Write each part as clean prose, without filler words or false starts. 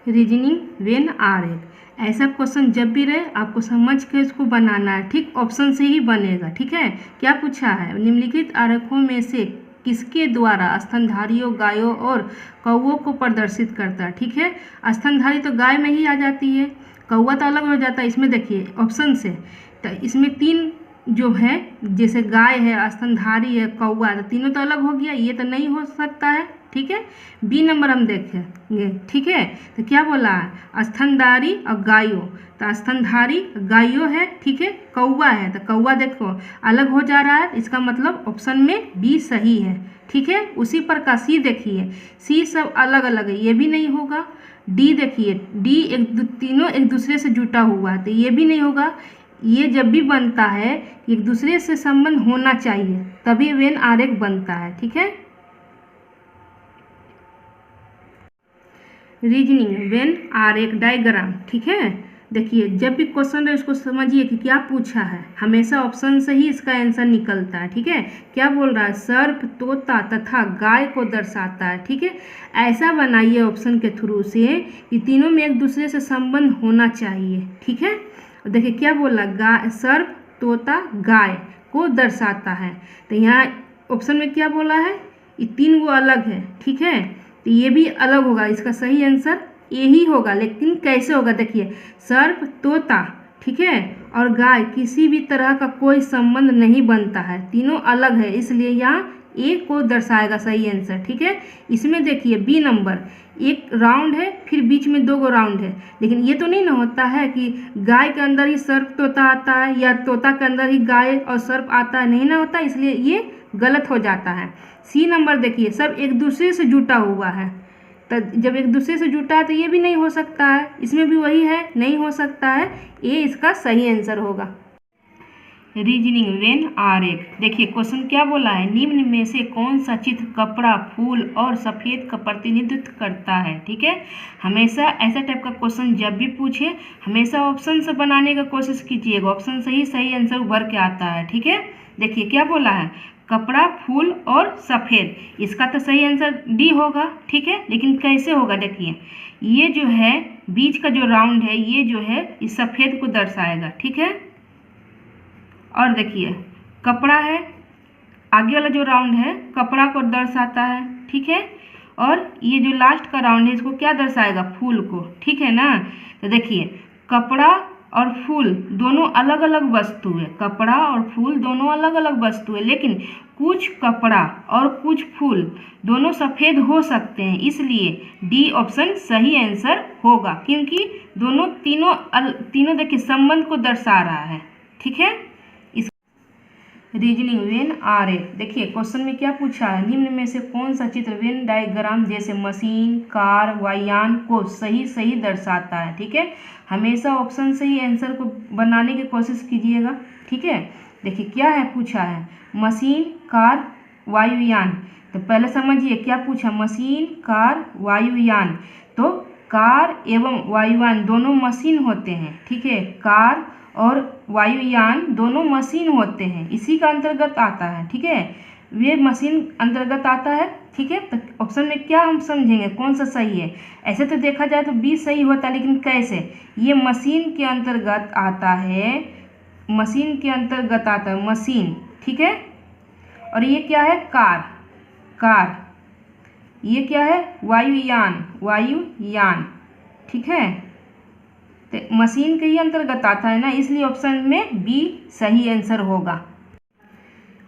Reasoning when are एक ऐसा question जब भी रहे आपको समझ के इसको बनाना है, ठीक। ऑप्शन से ही बनेगा, ठीक है। क्या पूछा है, निम्नलिखित आरेखों में से किसके द्वारा स्तनधारियों गायों और कौओं को प्रदर्शित करता है, ठीक है। स्तनधारी तो गाय में ही आ जाती है, कौआ तो अलग हो जाता है। इसमें देखिए ऑप्शन से तो इसमें तीन जो है, जैसे गाय है, स्तनधारी है, कौआ, तो तीनों तो अलग हो गया, ये तो नहीं हो सकता है, ठीक है। बी नंबर हम देखेंगे, ठीक है। तो क्या बोला है, स्तनधारी और गायों, तो स्तनधारी गायों है, ठीक है। कौआ है तो कौआ देखो अलग हो जा रहा है, इसका मतलब ऑप्शन में बी सही है, ठीक है। उसी प्रकार सी देखिए, सी सब अलग अलग है, ये भी नहीं होगा। डी देखिए, डी तीनों एक दूसरे से जुटा हुआ है, तो ये भी नहीं होगा। ये जब भी बनता है एक दूसरे से संबंध होना चाहिए तभी वेन आरेख बनता है, ठीक है। रीजनिंग वेन आरेख डायग्राम, ठीक है। देखिए जब भी क्वेश्चन है उसको समझिए कि क्या पूछा है, हमेशा ऑप्शन से ही इसका आंसर निकलता है, ठीक है। क्या बोल रहा है, सर्प तोता तथा गाय को दर्शाता है, ठीक है। ऐसा बनाइए ऑप्शन के थ्रू से कि तीनों में एक दूसरे से संबंध होना चाहिए, ठीक है। देखिए क्या बोला, गाय, सर्प तोता गाय को दर्शाता है, तो यहाँ ऑप्शन में क्या बोला है, ये तीन वो अलग है, ठीक है। तो ये भी अलग होगा, इसका सही आंसर यही होगा, लेकिन कैसे होगा देखिए, सर्प तोता, ठीक है, और गाय किसी भी तरह का कोई संबंध नहीं बनता है, तीनों अलग है, इसलिए यहाँ ए को दर्शाएगा सही आंसर, ठीक है। इसमें देखिए बी नंबर, एक राउंड है फिर बीच में दो गो राउंड है, लेकिन ये तो नहीं ना होता है कि गाय के अंदर ही सर्प तोता आता है या तोता के अंदर ही गाय और सर्प आता है, नहीं ना होता, इसलिए ये गलत हो जाता है। सी नंबर देखिए, सब एक दूसरे से जुटा हुआ है, तो जब एक दूसरे से जुटा है तो ये भी नहीं हो सकता है, इसमें भी वही है, नहीं हो सकता है, ये इसका सही आंसर होगा। रीजनिंग वेन आरेख, देखिए क्वेश्चन क्या बोला है, निम्न में से कौन सा चित्र कपड़ा, फूल और सफ़ेद का प्रतिनिधित्व करता है, ठीक है। हमेशा ऐसा टाइप का क्वेश्चन जब भी पूछे हमेशा ऑप्शन से बनाने का कोशिश कीजिएगा, ऑप्शन से ही सही आंसर उभर के आता है, ठीक है। देखिए क्या बोला है, कपड़ा, फूल और सफ़ेद, इसका तो सही आंसर डी होगा, ठीक है। लेकिन कैसे होगा, देखिए ये जो है बीच का जो राउंड है ये जो है इस सफ़ेद को दर्शाएगा, ठीक है। और देखिए कपड़ा है, आगे वाला जो राउंड है कपड़ा को दर्शाता है, ठीक है। और ये जो लास्ट का राउंड है इसको क्या दर्शाएगा, फूल को, ठीक है ना। तो देखिए कपड़ा और फूल दोनों अलग अलग वस्तु है, कपड़ा और फूल दोनों अलग अलग वस्तु है, लेकिन कुछ कपड़ा और कुछ फूल दोनों सफ़ेद हो सकते हैं, इसलिए डी ऑप्शन सही आंसर होगा, क्योंकि दोनों तीनों देखिए संबंध को दर्शा रहा है, ठीक है। रीजनिंग वेन आरेख, देखिए क्वेश्चन में क्या पूछा है, निम्न में से कौन सा चित्र वेन डायग्राम जैसे मशीन, कार, वायुयान को सही दर्शाता है, ठीक है। हमेशा ऑप्शन से ही आंसर को बनाने की कोशिश कीजिएगा, ठीक है। देखिए क्या है पूछा है, मशीन, कार, वायुयान, तो पहले समझिए क्या पूछा, मशीन, कार, वायुयान, तो कार एवं वायुयान दोनों मशीन होते हैं, ठीक है। कार और वायुयान दोनों मशीन होते हैं, इसी का अंतर्गत आता है, ठीक है। वे मशीन अंतर्गत आता है, ठीक है। तो ऑप्शन में क्या हम समझेंगे कौन सा सही है, ऐसे तो देखा जाए तो बी सही होता है, लेकिन कैसे, ये मशीन के अंतर्गत आता है, मशीन के अंतर्गत आता है मशीन, ठीक है। और ये क्या है, कार, ये क्या है, वायुयान, ठीक है। तो मशीन के ही अंतर्गत आता है ना, इसलिए ऑप्शन में बी सही आंसर होगा।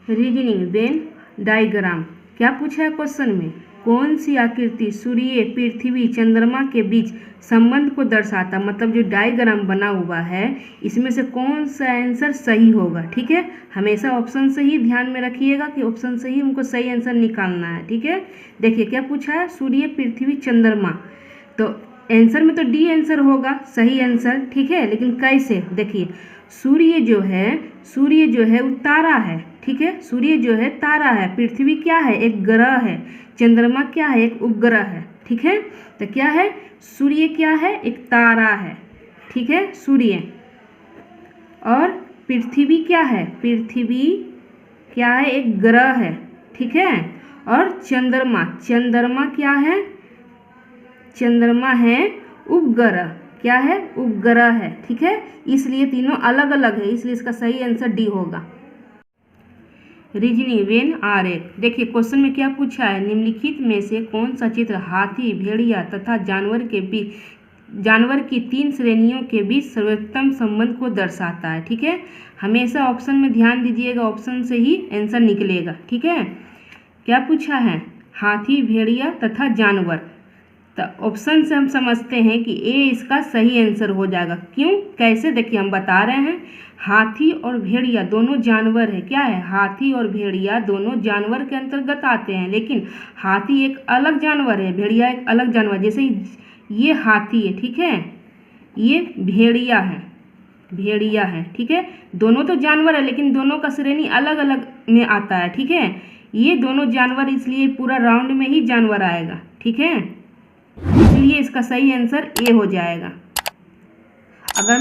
रीजनिंग वेन डायग्राम, क्या पूछा है क्वेश्चन में, कौन सी आकृति सूर्य, पृथ्वी, चंद्रमा के बीच संबंध को दर्शाता, मतलब जो डायग्राम बना हुआ है इसमें से कौन सा आंसर सही होगा, ठीक है। हमेशा ऑप्शन से ही ध्यान में रखिएगा कि ऑप्शन से ही हमको सही आंसर निकालना है, ठीक है। देखिए क्या पूछा है, सूर्य, पृथ्वी, चंद्रमा, तो आंसर में तो डी आंसर होगा सही आंसर, ठीक है। लेकिन कैसे, देखिए सूर्य जो है वो तारा है, ठीक है। सूर्य जो है तारा है, पृथ्वी क्या है, एक ग्रह है, चंद्रमा क्या है, एक उपग्रह है, ठीक है। तो क्या है, सूर्य क्या है, एक तारा है, ठीक है, सूर्य। और पृथ्वी क्या है, पृथ्वी क्या है, एक ग्रह है, ठीक है। और चंद्रमा क्या है, चंद्रमा है उपग्रह क्या है? उपग्रह है, ठीक है। इसलिए तीनों अलग अलग है, इसलिए इसका सही आंसर डी होगा। रीजनिंग वेन आरेख, देखिए क्वेश्चन में क्या पूछा है, निम्नलिखित में से कौन सा चित्र हाथी, भेड़िया तथा जानवर की 3 श्रेणियों के बीच सर्वोत्तम संबंध को दर्शाता है, ठीक है। हमेशा ऑप्शन में ध्यान दीजिएगा, ऑप्शन से ही आंसर निकलेगा, ठीक है। क्या पूछा है? हाथी, भेड़िया तथा जानवर। तो ऑप्शन से हम समझते हैं कि ए इसका सही आंसर हो जाएगा। क्यों, कैसे, देखिए हम बता रहे हैं। हाथी और भेड़िया दोनों जानवर है, क्या है? हाथी और भेड़िया दोनों जानवर के अंतर्गत आते हैं, लेकिन हाथी एक अलग जानवर है, भेड़िया एक अलग जानवर। जैसे ये हाथी है, ठीक है, ये भेड़िया है, ठीक है। दोनों तो जानवर है, लेकिन दोनों का श्रेणी अलग अलग में आता है, ठीक है। ये दोनों जानवर, इसलिए पूरा राउंड में ही जानवर आएगा, ठीक है। इसलिए इसका सही आंसर ए हो जाएगा। अगर